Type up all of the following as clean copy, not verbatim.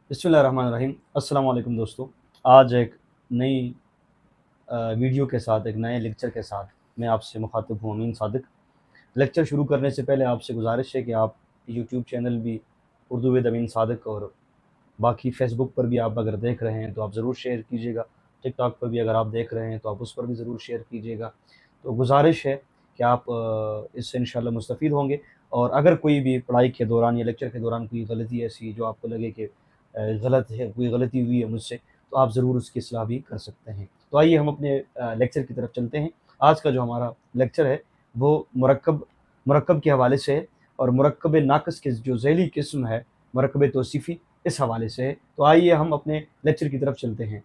बिस्मिल्लाहिर्रहमानिर्रहीम। अस्सलाम वालेकुम दोस्तों। आज एक नई वीडियो के साथ, एक नए लेक्चर के साथ मैं आपसे मुखातिब हूँ अमीन सादिक। लेक्चर शुरू करने से पहले आपसे गुजारिश है कि आप यूट्यूब चैनल भी उर्दू विद अमीन सादिक और बाकी फ़ेसबुक पर भी आप अगर देख रहे हैं तो आप ज़रूर शेयर कीजिएगा। टिकटॉक पर भी अगर आप देख रहे हैं तो आप उस पर भी ज़रूर शेयर कीजिएगा। तो गुजारिश है कि आप इससे इंशाल्लाह मुस्तफ़ीद होंगे। और अगर कोई भी पढ़ाई के दौरान या लेक्चर के दौरान कोई गलती ऐसी जो आपको लगे कि गलत है, कोई गलती हुई है मुझसे, तो आप ज़रूर उसकी इस्लाह भी कर सकते हैं। तो आइए हम अपने लेक्चर की तरफ चलते हैं। आज का जो हमारा लेक्चर है वो मुरक्कब के हवाले से है, और मुरक्कब नाक़िस की जो ज़ैली किस्म है मुरक्कब तौसीफ़ी, इस हवाले से है। तो आइए हम अपने लेक्चर की तरफ चलते हैं।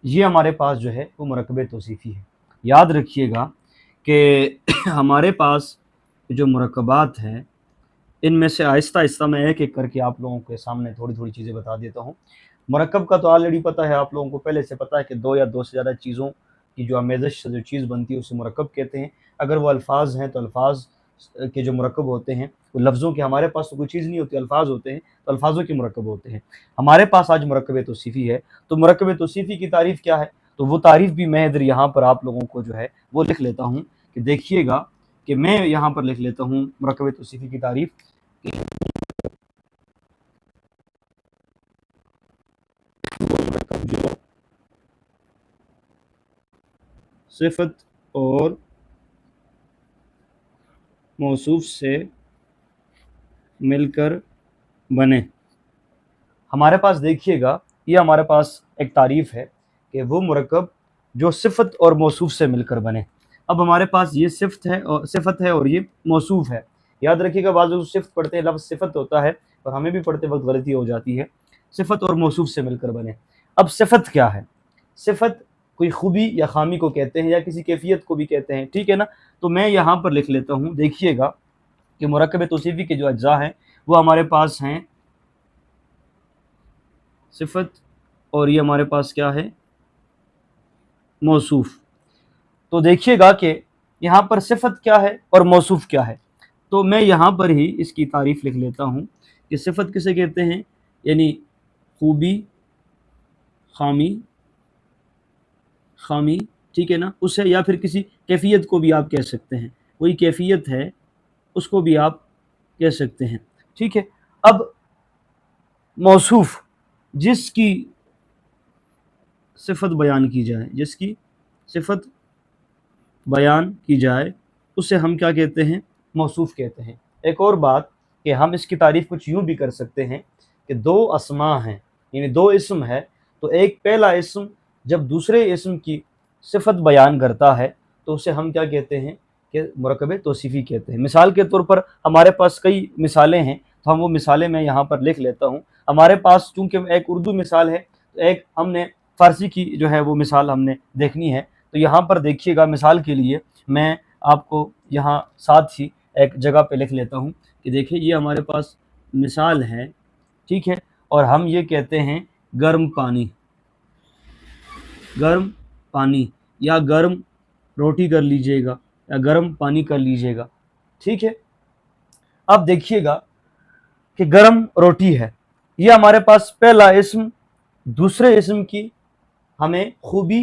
ये हमारे पास जो है वो मुरक्कब तौसीफ़ी है। याद रखिएगा कि हमारे पास जो मुरक्कबात हैं इनमें से आहिस्ता आहिस्ता मैं एक एक करके आप लोगों के सामने थोड़ी थोड़ी चीज़ें बता देता हूँ। मुरक्कब का तो ऑलरेडी पता है, आप लोगों को पहले से पता है कि दो या दो से ज़्यादा चीज़ों की जो आमेज़श से जो चीज़ बनती है उसे मुरक्कब कहते हैं। अगर वो अल्फाज हैं तो अल्फाज के जो मुरक्कब होते हैं वो लफ्ज़ों के, हमारे पास तो कोई चीज़ नहीं होती, अल्फाज होते हैं, तो अल्फाजों के मुरक्कब होते हैं। हमारे पास आज मुरक्कब तौसीफ़ी है। तो मुरक्कब तौसीफ़ी की तारीफ़ क्या है, तो वो तारीफ़ भी मैं इधर यहाँ पर आप लोगों को जो है वो लिख लेता हूँ कि देखिएगा कि मैं यहाँ पर लिख लेता हूँ मुरक्कब तौसीफ़ी की तारीफ़। जो सिफत और मौसूफ से मिलकर बने। हमारे पास देखिएगा ये हमारे पास एक तारीफ़ है कि वो मुरक्कब जो सिफत और मौसूफ से मिलकर बने। अब हमारे पास ये सिफत है और ये मौसूफ है। याद रखिएगा, बाज़ लोग सिफत पढ़ते हैं, लफ्ज़ सिफत होता है और हमें भी पढ़ते वक्त गलती हो जाती है। सिफत और मौसूफ से मिलकर बने। अब सिफत क्या है? सिफत कोई खूबी या खामी को कहते हैं या किसी कैफियत को भी कहते हैं, ठीक है ना। तो मैं यहाँ पर लिख लेता हूँ, देखिएगा कि मुरक्कब तौसीफ़ी के जो अज्जा हैं वो हमारे पास हैं सिफत, और ये हमारे पास क्या है, मौसूफ। तो देखिएगा कि यहाँ पर सिफत क्या है और मौसूफ क्या है। तो मैं यहाँ पर ही इसकी तारीफ़ लिख लेता हूँ कि सिफत किसे कहते हैं, यानी खूबी, खामी, ठीक है ना, उसे, या फिर किसी कैफियत को भी आप कह सकते हैं, वही कैफियत है उसको भी आप कह सकते हैं, ठीक है। अब मौसूफ, जिसकी सिफत बयान की जाए, जिसकी सिफत बयान की जाए उसे हम क्या कहते हैं, मौसूफ कहते हैं। एक और बात कि हम इसकी तारीफ़ कुछ यूँ भी कर सकते हैं कि दो अस्मा हैं, यानी दो इसम है, तो एक पहला इसम जब दूसरे इसम की सिफत बयान करता है तो उसे हम क्या कहते हैं कि मुरक्कब तौसीफ़ी कहते हैं। मिसाल के तौर पर हमारे पास कई मिसालें हैं, तो हम वो मिसालें मैं यहाँ पर लिख लेता हूँ। हमारे पास चूँकि एक उर्दू मिसाल है, तो एक हमने फ़ारसी की जो है वो मिसाल हमने देखनी है। तो यहाँ पर देखिएगा, मिसाल के लिए मैं आपको यहाँ साथ ही एक जगह पे लिख लेता हूँ कि देखिए ये हमारे पास मिसाल है, ठीक है, और हम ये कहते हैं गर्म पानी, गर्म पानी, या गर्म रोटी कर लीजिएगा, या गर्म पानी कर लीजिएगा, ठीक है। अब देखिएगा कि गर्म रोटी है, ये हमारे पास पहला इसम दूसरे इसम की हमें खूबी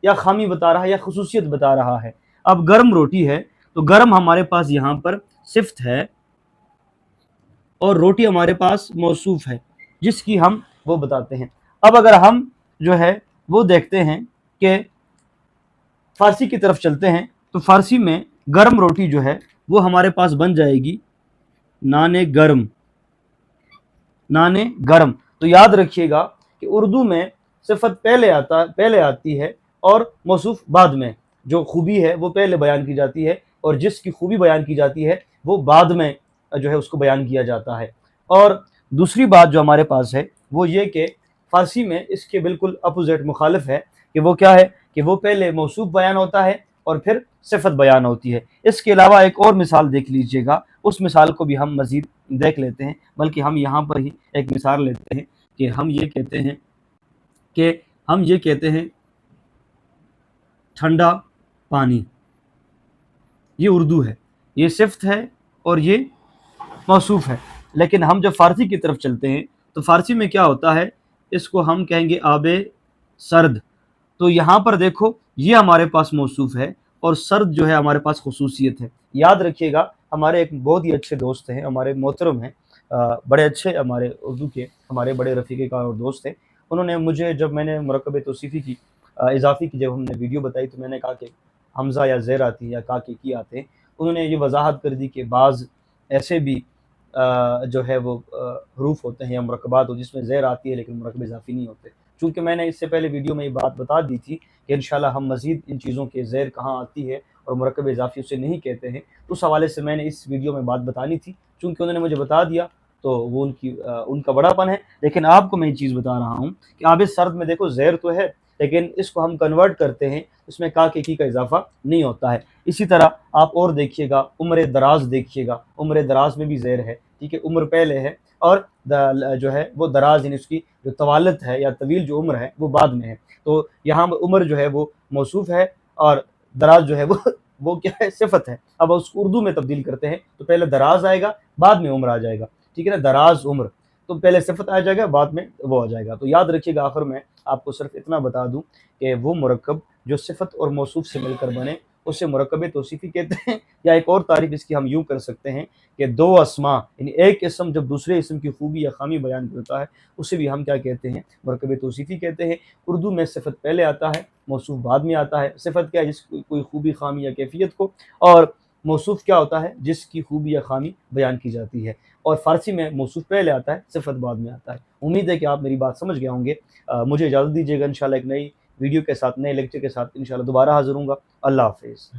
या खामी बता रहा है या खसूसियत बता रहा है। अब गर्म रोटी है तो गर्म हमारे पास यहाँ पर सिफ्त है और रोटी हमारे पास मौसूफ है जिसकी हम वो बताते हैं। अब अगर हम जो है वो देखते हैं कि फ़ारसी की तरफ चलते हैं, तो फ़ारसी में गर्म रोटी जो है वो हमारे पास बन जाएगी नाने गर्म, नाने गर्म। तो याद रखिएगा कि उर्दू में सिफत पहले आती है और मौसूफ बाद में। जो खूबी है वो पहले बयान की जाती है और जिसकी खूबी बयान की जाती है वो बाद में जो है उसको बयान किया जाता है। और दूसरी बात जो हमारे पास है वो ये कि फ़ारसी में इसके बिल्कुल अपोजिट मुखालिफ है कि वो क्या है कि वो पहले मौसूफ बयान होता है और फिर सिफत बयान होती है। इसके अलावा एक और मिसाल देख लीजिएगा, उस मिसाल को भी हम मज़ीद देख लेते हैं, बल्कि हम यहाँ पर ही एक मिसाल लेते हैं کہ ہم یہ کہتے ہیں ٹھنڈا پانی، یہ اردو ہے، یہ صفت ہے اور یہ موصوف ہے. لیکن ہم جب فارسی کی طرف چلتے ہیں تو فارسی میں کیا ہوتا ہے، اس کو ہم کہیں گے آب سرد. تو یہاں پر دیکھو یہ ہمارے پاس موصوف ہے اور سرد جو ہے ہمارے پاس خصوصیت ہے. یاد رکھیے گا، ہمارے ایک بہت ہی اچھے دوست ہیں، ہمارے محترم ہیں، بڑے اچھے ہمارے اردو کے ہمارے بڑے رفیق کار اور دوست ہیں. انہوں نے مجھے جب میں نے مرکب توصیفی کی اضافی کی جب ہم نے ویڈیو بتائی تو میں نے کہا کہ حمزہ یا زیر آتی ہے یا کا کے کی آتے ہیں. انہوں نے یہ وضاحت کر دی کہ بعض ایسے بھی جو ہے وہ حروف ہوتے ہیں یا مرکبات ہو جس میں زیر آتی ہے لیکن مرکب اضافی نہیں ہوتے. چونکہ میں نے اس سے پہلے ویڈیو میں یہ بات بتا دی تھی کہ انشاءاللہ ہم مزید ان چیزوں کے زیر کہاں آتی ہے اور مرکب اضافی اسے نہیں کہتے ہیں، اس حوالے سے میں نے اس ویڈیو میں بات بتانی تھی. چونکہ انہوں نے مجھے بتا دیا تو وہ ان کا بڑا پن ہے. لیکن آپ کو میں یہ چیز بتا رہا ہوں کہ آب سرد میں دیکھو زیر تو ہے لیکن اس کو ہم کنورٹ کرتے ہیں، اس میں کا کے کی کا اضافہ نہیں ہوتا ہے. اسی طرح آپ اور دیکھیے گا، عمر دراز دیکھیے گا، عمر دراز میں بھی زیر ہے، ٹھیک ہے، عمر پہلے ہے اور جو ہے وہ دراز یعنی اس کی جو طوالت ہے یا طویل جو عمر ہے وہ بعد میں ہے. تو یہاں عمر جو ہے وہ موصوف ہے اور دراز جو ہے وہ کیا ہے، صفت ہے. اب اس کو اردو میں تبدیل کرتے ہیں تو پہلے دراز آئے گا بعد میں عمر آ جائے گا، ٹھیک ہے نا، دراز عمر، تو پہلے صفت آ جائے گا بعد میں وہ آ جائے گا. تو یاد رکھیے گا، آخر میں آپ کو صرف اتنا بتا دوں کہ وہ مرکب جو صفت اور موصوف سے مل کر بنے اسے مرکب توصیفی کہتے ہیں. یا ایک اور تعریف اس کی ہم یوں کر سکتے ہیں کہ دو اسما یعنی ایک اسم جب دوسرے اسم کی خوبی یا خامی بیان کرتا ہے اسے بھی ہم کیا کہتے ہیں، مرکب توصیفی کہتے ہیں. اردو میں صفت پہلے آتا ہے، موصوف بعد میں آتا ہے. صفت کیا ہے، جس کی کوئی خوبی خامی یا کیفیت کو، اور موصوف کیا ہوتا ہے، جس کی خوبی یا خامی بیان کی جاتی ہے. اور فارسی میں موصوف پہلے آتا ہے، صفت بعد میں آتا ہے. امید ہے کہ آپ میری بات سمجھ گئے ہوں گے. مجھے اجازت دیجیے گا، انشاءاللہ ایک نئی ویڈیو کے ساتھ، نئے لیکچر کے ساتھ انشاءاللہ دوبارہ حاضر ہوں گا. اللہ حافظ.